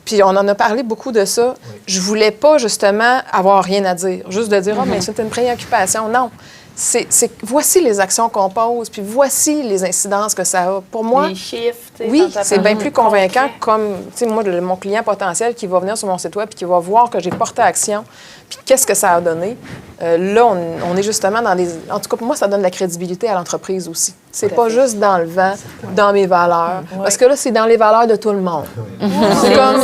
puis on en a parlé beaucoup de ça. Oui. Je voulais pas, justement, avoir rien à dire. Juste de dire, mais c'est une préoccupation. Non. Voici les actions qu'on pose, puis voici les incidences que ça a. Pour moi, Les chiffres, tu sais, oui, dont t'as c'est parlé, bien plus convaincant concret. comme, tu sais, moi, mon client potentiel qui va venir sur mon site web puis qui va voir que j'ai porté action, puis qu'est-ce que ça a donné. Là, on est justement dans des... En tout cas, pour moi, ça donne de la crédibilité à l'entreprise aussi. C'est Tout à pas fait. juste dans le vent, dans mes valeurs. Parce que là, c'est dans les valeurs de tout le monde. C'est comme...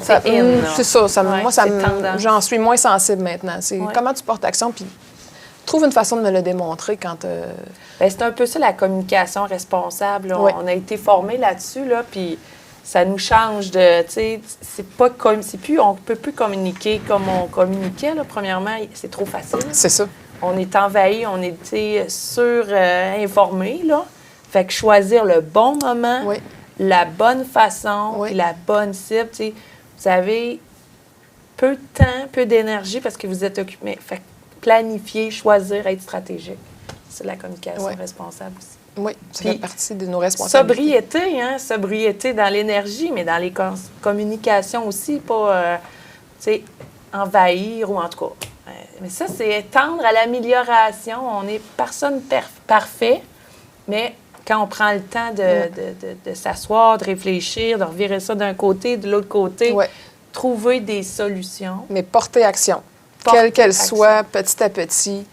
C'est in, là. C'est ça. Ouais, moi, ça c'est me- tendance. j'en suis moins sensible maintenant. C'est Ouais. comment tu portes action, puis trouve une façon de me le démontrer quand... Ben, c'est un peu ça, la communication responsable. Là. Ouais. On a été formés là-dessus, là, puis ça nous change de, tu sais, on peut plus communiquer comme on communiquait, là. Premièrement, c'est trop facile. C'est ça. On est envahi, on est, tu sais, sur-informé, là. Fait que choisir le bon moment, Oui. la bonne façon, Oui. puis la bonne cible, tu sais. Vous avez peu de temps, peu d'énergie parce que vous êtes occupé. Fait que planifier, choisir, être stratégique. C'est la communication Ouais. responsable aussi. Oui, ça Puis, fait partie de nos responsabilités. Sobriété dans l'énergie, mais dans les communications aussi, pas, tu sais, envahir ou en tout cas. Mais ça, c'est tendre à l'amélioration. On n'est personne parfait, mais quand on prend le temps de s'asseoir, de réfléchir, de revirer ça d'un côté, de l'autre côté, Ouais. trouver des solutions. Mais porter action, Porter quelle qu'elle action. soit, petit à petit.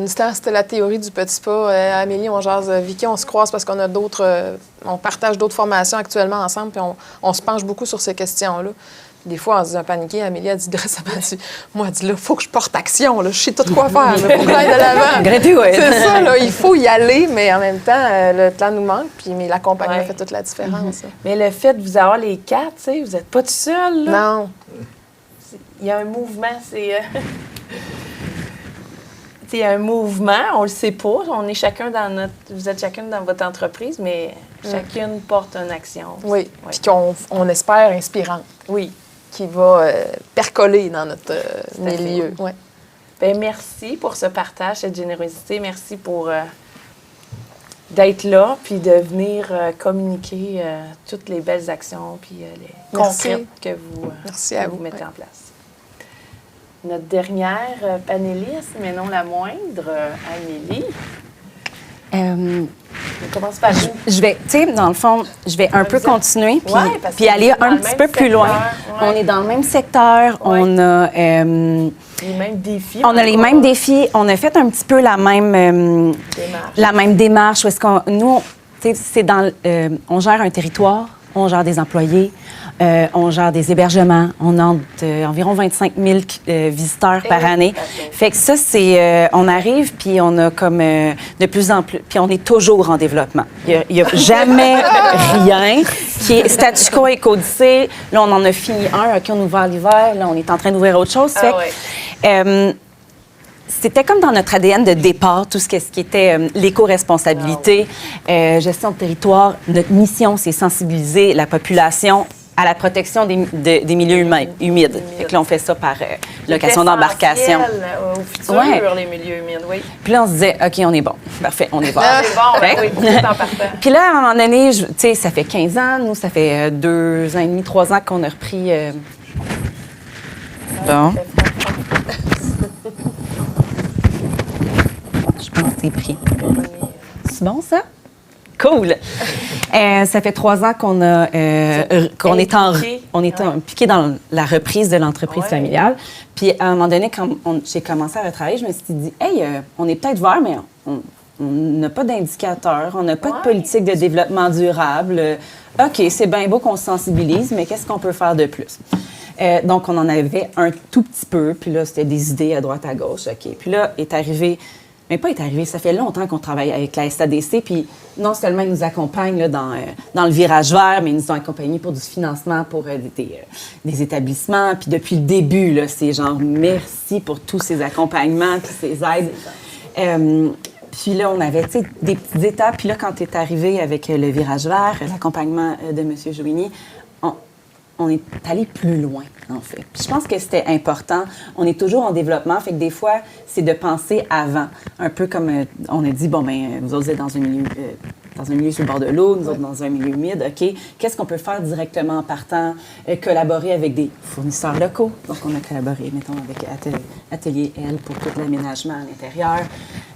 C'était la théorie du petit pas. Amélie, on jase, Vicky, on se croise parce qu'on a d'autres... on partage d'autres formations actuellement ensemble, puis on se penche beaucoup sur ces questions-là. Des fois, on se dit un paniqué. Amélie a dit récemment, moi, elle dit, là, il faut que je porte action. Là. Je sais tout quoi faire. Il faut que j'aille de l'avant. Graduate. C'est ça, là, il faut y aller, mais en même temps, le temps nous manque, mais l'accompagnement Ouais. fait toute la différence. Mais le fait de vous avoir les quatre, tu sais, vous n'êtes pas tout seul, là. Non. Il y a un mouvement, c'est... il y a un mouvement, on le sait pas. On est chacun vous êtes chacune dans votre entreprise, mais chacune porte une action. Oui, Ouais. puis on espère inspirante, Oui. qui va percoler dans notre Tout à fait. milieu. Ouais. Bien, merci pour ce partage, cette générosité. Merci pour d'être là, puis de venir communiquer toutes les belles actions, puis les Merci. concrètes que vous, Merci à que vous. mettez en place. Notre dernière panéliste, mais non la moindre, Amélie. On commence par où? Je vais, tu sais, dans le fond, je vais un peu vous êtes- continuer puis, Ouais, parce puis que aller vous êtes dans un le petit même peu plus loin. secteur, ouais. On est dans le même secteur, on a... Les mêmes défis. on a les encore. mêmes défis. On a fait un petit peu la même démarche. Où est-ce qu'on, nous, tu sais, c'est dans, on gère un territoire, on gère des employés, on gère des hébergements. On a environ 25 000 visiteurs par année. Fait que ça, c'est, on arrive puis on a comme de plus en plus, puis on est toujours en développement. Il y a jamais rien qui est statu quo et codicé. Là, on en a fini un. OK, on a ouvert l'hiver. Là, on est en train d'ouvrir autre chose. Fait que, c'était comme dans notre ADN de départ, tout ce qui était l'éco-responsabilité, gestion de territoire. Notre mission, c'est sensibiliser la population à la protection des milieux humides. Fait que là, on fait ça par location d'embarcation. Au futur, Ouais. les milieux humides, oui. Puis là, on se disait, OK, on est bon. Parfait, on est bon. C'est bon, Fait oui, que- beaucoup en partant. Puis là, à un moment donné, tu sais, ça fait 15 ans. Nous, ça fait 2 ans et demi, 3 ans qu'on a repris... Bon. Je pense que c'est pris. C'est bon, ça? Cool! Ça fait 3 ans qu'on est impliqué dans la reprise de l'entreprise Ouais. familiale. Puis à un moment donné, quand j'ai commencé à retravailler, je me suis dit, hey, on est peut-être vert, mais on n'a pas d'indicateur, on n'a pas de politique de développement durable. OK, c'est bien beau qu'on se sensibilise, mais qu'est-ce qu'on peut faire de plus? Donc, on en avait un tout petit peu, puis là, c'était des idées à droite, à gauche. OK. Puis là, est arrivé... Mais pas est arrivé, ça fait longtemps qu'on travaille avec la SADC, puis non seulement ils nous accompagnent là, dans le virage vert, mais ils nous ont accompagnés pour du financement pour des établissements. Puis depuis le début, là, c'est genre merci pour tous ces accompagnements, puis ces aides. Puis là, on avait tu sais, des petites étapes. Puis là, quand tu es arrivé avec le virage vert, l'accompagnement de M. Jouini, on est allé plus loin, en fait. Puis je pense que c'était important. On est toujours en développement, fait que des fois, c'est de penser avant. Un peu comme on a dit, bon, ben vous autres, vous êtes dans un milieu sur le bord de l'eau, nous autres dans un milieu humide, OK. Qu'est-ce qu'on peut faire directement en partant? Collaborer avec des fournisseurs locaux. Donc, on a collaboré, mettons, avec Atelier L pour tout l'aménagement à l'intérieur.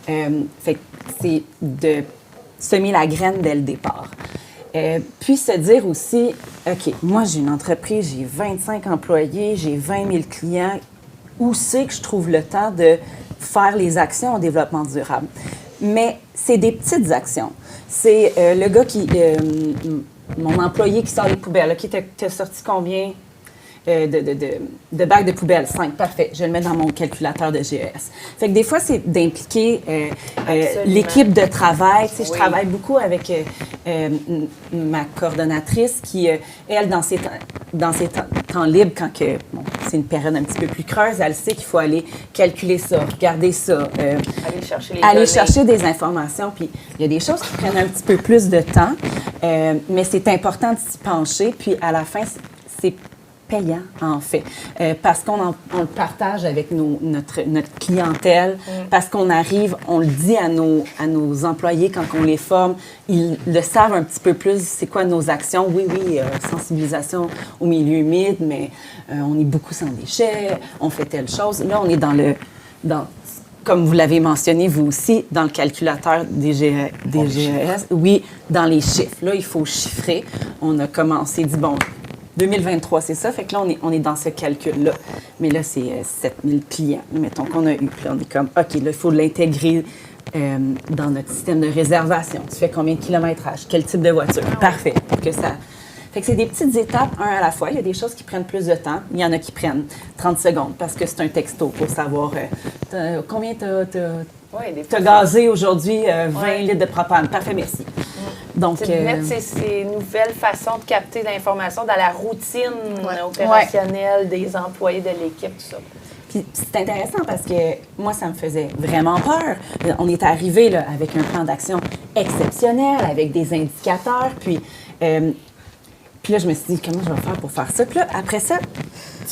Fait que c'est de semer la graine dès le départ. Puis se dire aussi, OK, moi, j'ai une entreprise, j'ai 25 employés, j'ai 20 000 clients. Où c'est que je trouve le temps de faire les actions en développement durable? Mais c'est des petites actions. C'est le gars mon employé qui sort les poubelles, qui t'a sorti combien de bacs de poubelle? 5. Parfait. Je vais le mettre dans mon calculateur de GES. Fait que des fois, c'est d'impliquer l'équipe de travail. Tu sais, je travaille beaucoup avec ma coordonnatrice qui, elle, dans ses temps libres, quand c'est une période un petit peu plus creuse, elle sait qu'il faut aller calculer ça, regarder ça. Aller chercher des informations. Puis il y a des choses qui prennent un petit peu plus de temps, mais c'est important de s'y pencher. Puis à la fin, c'est payant, en fait, parce qu'on le partage avec notre clientèle, parce qu'on arrive, on le dit à nos employés quand on les forme, ils le savent un petit peu plus, c'est quoi nos actions. Oui, sensibilisation au milieu humide, mais on est beaucoup sans déchets, on fait telle chose. Là, on est comme vous l'avez mentionné, vous aussi, dans le calculateur des GES, oui, dans les chiffres. Là, il faut chiffrer. On a commencé, dit, bon, 2023, c'est ça. Fait que là, on est dans ce calcul-là. Mais là, c'est 7000 clients, mettons, qu'on a eu. Puis là, on est comme, OK, là, il faut l'intégrer dans notre système de réservation. Tu fais combien de kilométrage? Quel type de voiture? Parfait. Pour que ça... Fait que c'est des petites étapes, un à la fois. Il y a des choses qui prennent plus de temps. Il y en a qui prennent 30 secondes parce que c'est un texto pour savoir combien t'as gazé aujourd'hui, 20 litres de propane. Parfait, merci. Donc, c'est de mettre ces nouvelles façons de capter l'information dans la routine opérationnelle des employés de l'équipe, tout ça. Puis c'est intéressant parce que moi, ça me faisait vraiment peur. On est arrivé là, avec un plan d'action exceptionnel, avec des indicateurs, puis là, je me suis dit, comment je vais faire pour faire ça? Puis là, après ça,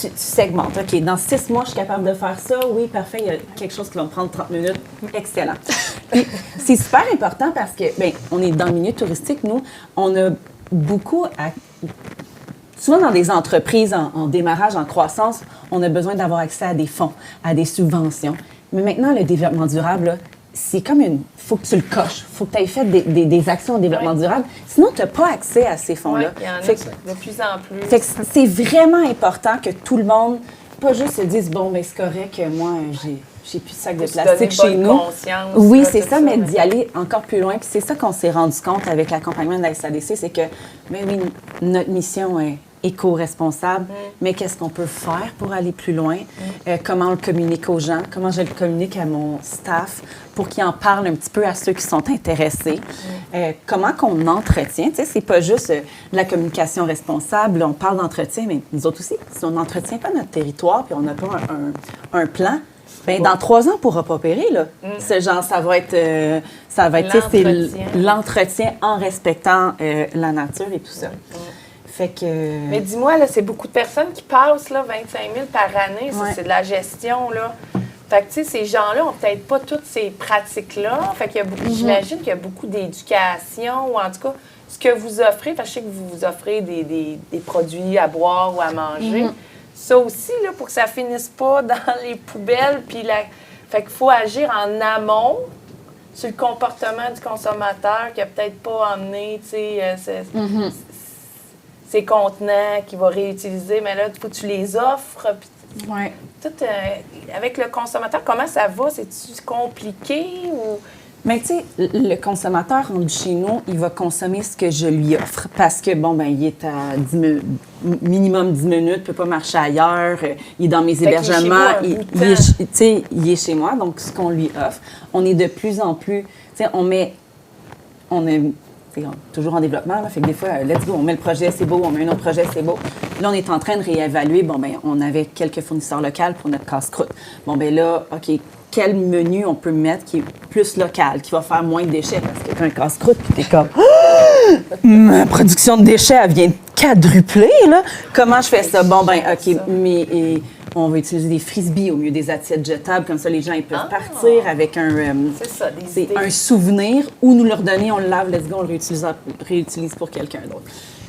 tu segmentes. OK, dans 6 mois, je suis capable de faire ça. Oui, parfait, il y a quelque chose qui va me prendre 30 minutes. Excellent. Puis c'est super important parce que, bien, on est dans le milieu touristique, nous. On a beaucoup souvent dans des entreprises en démarrage, en croissance, on a besoin d'avoir accès à des fonds, à des subventions. Mais maintenant, le développement durable, là, c'est comme faut que tu le coches. Faut que tu aies fait des actions en développement durable. Sinon, tu n'as pas accès à ces fonds-là. Oui, il y en a Fait que- de plus en plus. fait que c'est vraiment important que tout le monde, pas juste se dise, bon, ben c'est correct, moi, j'ai plus de sac de Faut se donner plastique chez bonne nous. conscience, Oui, là, c'est tout ça, mais là. d'y aller encore plus loin. Puis c'est ça qu'on s'est rendu compte avec l'accompagnement de la SADC, c'est que, ben oui, notre mission est éco-responsable, mais qu'est-ce qu'on peut faire pour aller plus loin? Comment on le communique aux gens? Comment je le communique à mon staff pour qu'ils en parlent un petit peu à ceux qui sont intéressés? Comment qu'on entretient? Tu sais, c'est pas juste de la communication responsable. On parle d'entretien, mais nous autres aussi, si on n'entretient pas notre territoire puis on n'a pas un plan, bien, dans 3 ans, on ne pourra pas opérer, là. Ce genre, ça va être tu sais, c'est l'entretien en respectant la nature et tout ça. Fait que... Mais dis-moi, là, c'est beaucoup de personnes qui passent, là, 25 000 par année. Ça, Ouais. c'est de la gestion, là. Fait que, tu sais, ces gens-là n'ont peut-être pas toutes ces pratiques-là. Fait qu'il y a beaucoup, j'imagine qu'il y a beaucoup d'éducation, ou en tout cas, ce que vous offrez, parce que je sais que vous offrez des produits à boire ou à manger. Ça aussi, là, pour que ça finisse pas dans les poubelles, puis fait qu'il faut agir en amont sur le comportement du consommateur qui a peut-être pas emmené, tu sais, ses contenants qu'il va réutiliser, mais là, il faut que tu les offres. Puis Ouais. tout, avec le consommateur, comment ça va? C'est-tu compliqué ou... Mais tu sais, le consommateur rendu chez nous, il va consommer ce que je lui offre parce que, bon, ben il est à minimum 10 minutes, ne peut pas marcher ailleurs, il est dans mes Fait qu'il est chez hébergements, vous un bout de temps. tu sais, il est chez moi, donc ce qu'on lui offre, on est de plus en plus, tu sais, on est toujours en développement, là, fait que des fois, let's go, on met le projet, c'est beau, on met un autre projet, c'est beau. Là, on est en train de réévaluer, bon, ben on avait quelques fournisseurs locaux pour notre casse-croûte. Bon, ben là, OK, quel menu on peut mettre qui est plus local, qui va faire moins de déchets? Parce que t'as un casse-croûte, puis t'es comme, ma production de déchets, elle vient de quadrupler, là. Comment je fais ça? Bon, ben OK, mais on va utiliser des frisbees au mieux des assiettes jetables, comme ça, les gens, ils peuvent partir avec C'est ça, des c'est idées. un souvenir ou nous le redonner, on le lave, let's go, on le réutilise pour quelqu'un d'autre.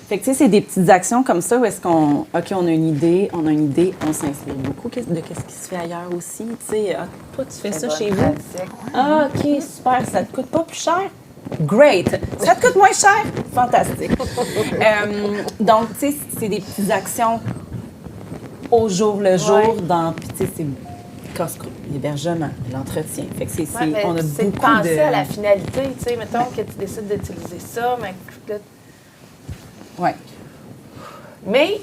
Fait que, tu sais, c'est des petites actions comme ça où est-ce qu'on, OK, on a une idée, on s'inspire beaucoup de qu'est-ce qui se fait ailleurs aussi. Tu sais, toi, tu fais ça chez vous. Pratique. Ah, OK, super, ça te coûte pas plus cher? Great! Ça te coûte moins cher? Fantastique. Donc, tu sais, c'est des petites actions au jour le jour Ouais. dans, puis tu sais, c'est casse-croûte, l'hébergement, l'entretien. Fait que Ouais, mais on a c'est de beaucoup penser de... à la finalité, tu sais, mettons que tu décides d'utiliser ça, Ouais. mais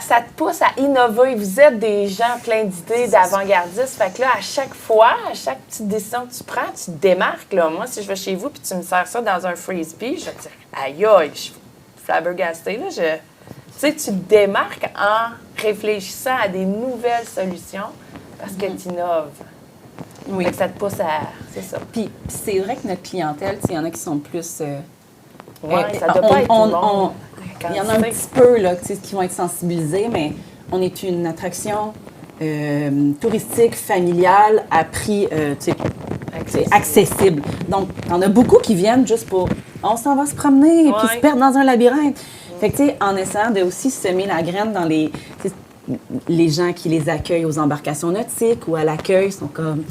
ça te pousse à innover. Vous êtes des gens pleins d'idées, d'avant-gardistes. Fait que là, à chaque fois, à chaque petite décision que tu prends, tu te démarques. Là. Moi, si je vais chez vous puis tu me sers ça dans un frisbee, je vais te dire, aïe, aïe, je suis flabbergastée. Là, tu sais, tu te démarques en réfléchissant à des nouvelles solutions parce que tu innoves. Oui. Fait que ça te pousse à... C'est ça. Puis c'est vrai que notre clientèle, il y en a qui sont plus... Ouais, ça doit pas être tout le monde. Il y en a un petit peu là, qui vont être sensibilisés, mais on est une attraction touristique, familiale, à prix accessible. Donc, il y en a beaucoup qui viennent juste pour « on s'en va se promener » puis Ouais. se perdre dans un labyrinthe. Fait que, tu sais, en essayant de aussi semer la graine dans les gens qui les accueillent aux embarcations nautiques ou à l'accueil sont comme...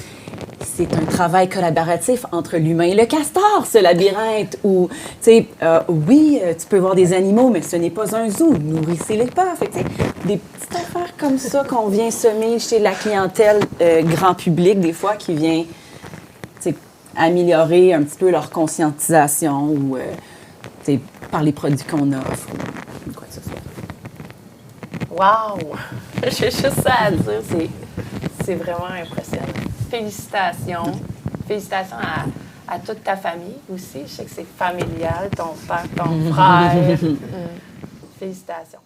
C'est un travail collaboratif entre l'humain et le castor, ce labyrinthe, où, tu sais, oui, tu peux voir des animaux, mais ce n'est pas un zoo, nourrissez-les pas. Fait que, tu sais, des petites affaires comme ça qu'on vient semer chez la clientèle grand public, des fois, qui vient, tu sais, améliorer un petit peu leur conscientisation ou, tu sais, par les produits qu'on offre ou quoi que ce soit. Wow! J'ai juste ça à dire. C'est vraiment impressionnant. Félicitations. Félicitations à toute ta famille aussi. Je sais que c'est familial, ton père, ton frère. Félicitations.